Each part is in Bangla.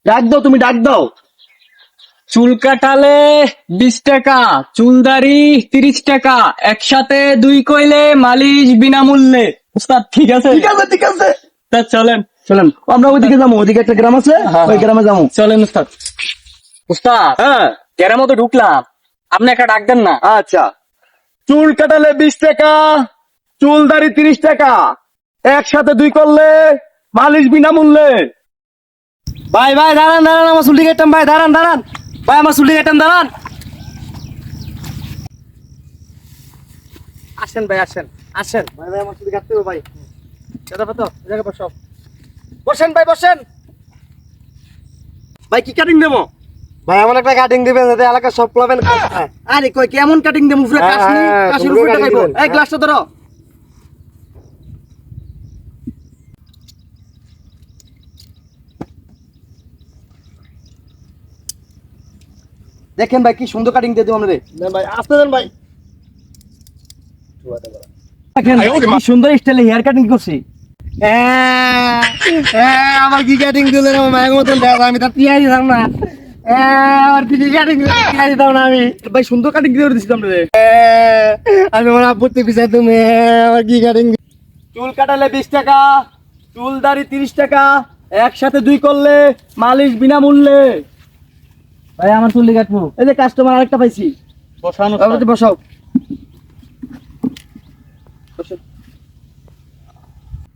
ডাক দাও, তুমি ডাক দাও। চুল কাটালে 20 টাকা, চুলদারি 30 টাকা, একসাথে 2 কইলে মালিশ বিনামূল্যে। উস্তাদ ঠিক আছে? ঠিক আছে, ঠিক আছে, তা চলেন। চলেন আমরা ওইদিকে যাবো, ওইদিকে একটা গ্রাম আছে, হ্যাঁ, ওই হ্যাঁ। গ্রামে যাবো। চলেন উস্তাদ। উস্তাদ, হ্যাঁ এর মতো ঢুকলাম, আপনি একটা ডাক দেন না। আচ্ছা, চুল কাটালে 20 টাকা, চুল দাড়ি 30 টাকা, একসাথে 2 করলে মালিশ বিনামূল্যে। ভাই ভাই দাঁড়ান দাঁড়ান, আমার চুলটি কেটে ভাই, দাঁড়ান দাঁড়ান ভাই, আমার চুলটি কেটে দাঁড়ান। আসেন ভাই, আসেন আসেন ভাই, ভাই আমার চুলটি কাটতে হবে ভাই। দাদা পাতো জায়গা বসো, বসেন ভাই বসেন। ভাই কি কাটিং দেবো? ভাই এমন একটা কাটিং দিবেন যাতে এলাকা সব প্লাবেন। আরে কই কেমন কাটিং দেবো? পুরো হ্যাঁ, কাশি, হ্যাঁ, কাশির পুরো উপরে cutting দেখাইবো। দিবেন। এই গ্লাসটা ধরো। দেখেন ভাই কি সুন্দর কাটিং দিয়ে দেবো আমরা রে। ভাই আসতে দেন ভাই। দেখেন কি সুন্দর স্টাইলে হেয়ার কাটিং করছি। আমার কি কাটিং দিলেন আমার মায়ের মতন দেখা, আমি তার টিয়াই দিতাম না। আমার কি কাটিং টিয়াই দিতাম না আমি। ভাই সুন্দর কাটিং দিয়ে দিছিলাম রে। আমি আমার আপত্তি পিছাই তুমি, আমার কি কাটিং। চুল কাটালে 20 টাকা, চুল দাড়ি 30 টাকা, একসাথে 2 করলে মালিশ বিনামূল্যে। ভাই আমার চুল কাটবো। এই যে কাস্টমার আরেকটা পাইছি। বসানো তারপরে বসাও।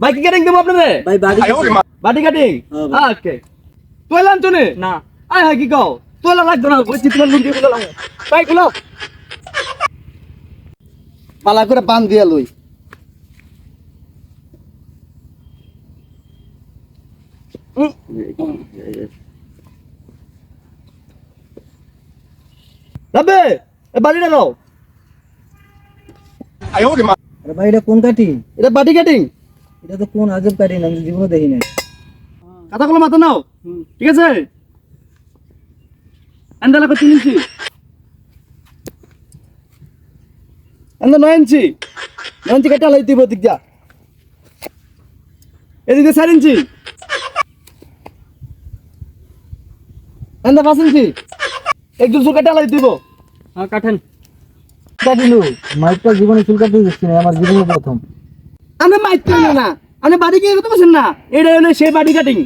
ভাই কি কাটিং দেবো আপনাদের? ভাই বাড়ি বাটি কাটিং? ওকে। তোলান চলে না। আয় হ্যাঁ কি কও? তোলা লাগবে না, বলছি তোমার লুঙ্গি খুলে লাও। ভাই খুলো। পালা করে বান দিয়া লই। যাবে এ বাড়িটা দাও। আরে ভাই এটা কোন কাটিং? এটা বাটি কাটিং। এটা তো কোন আজব কাটিং, আমি জীবনে দেখি নাই। কথাগুলো মাথা নাও, ঠিক আছে? আন্দালা কত ইঞ্চি? আন্দা 9 ইঞ্চি। 9 ইঞ্চি কাটা লাই দিব দিক যা। এদিকে 4 ইঞ্চি। আন্দা 5 ইঞ্চি। একদম চুল কাটা লাই দিব। হ্যাঁ কাটেন। কাটিলু মাইকটা জীবনে চুল কাটতে দিচ্ছি না, আমার জীবনে প্রথম। আমি মাইক করি না, আমি বাড়ি গিয়ে করতে পারছেন না। এটা হলো সেই বাড়ি কাটিং।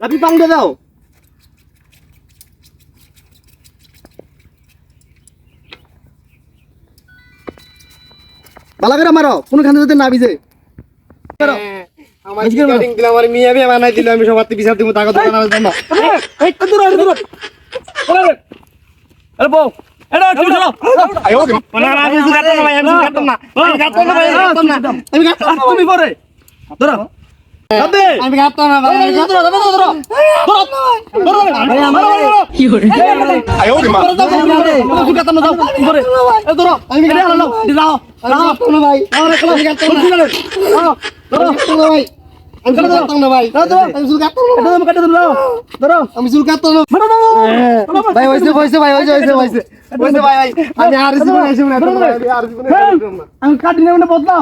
আপনি পাংটা দাও। ভালো করে মারো, কোনো খান যাতে না ভিজে। মারো। আমার কি কাটিং দিল, আমার মিয়া বিয়া বানাই দিল, আমি সবার পিছাতে দিব, তাকে তো বানাবে না। এই কত দূর দূর। আরে আরে বউ, এটা চুল ধরো। না না আমি চুল কাটতাম না ভাই, আমি চুল কাটতাম না, আমি কাটতাম না ভাই, আমি কাটতাম না, আমি কাটতাম না। তুমি পরে ধরো। যাবে। আমি কাটতাম না ভাই, আমি কাটতাম না। ধরো ধরো ধরো। ধরো। ভাই আমার কি করে? চুল কাটতাম না, যাও পরে। এই ধরো, আমি এটা হারালো। যাও। আমি কাটতাম না ভাই, আমি কাটতাম না। ধরো। ধরো ভাই, আমি চুল কাটতাম না ভাই, আমি চুল কাটতাম না। এটা কাটে ধরো। ধরো। আমি চুল কাটতাম না মারো মারো। ভাই, হইছে হইছে ভাই, হইছে হইছে হইছে হইছে ভাই, ভাই আমি আর জীবনে আইছি না, আমি আর জীবনে আইছি না। আমি কাটি নেব না বদলাও।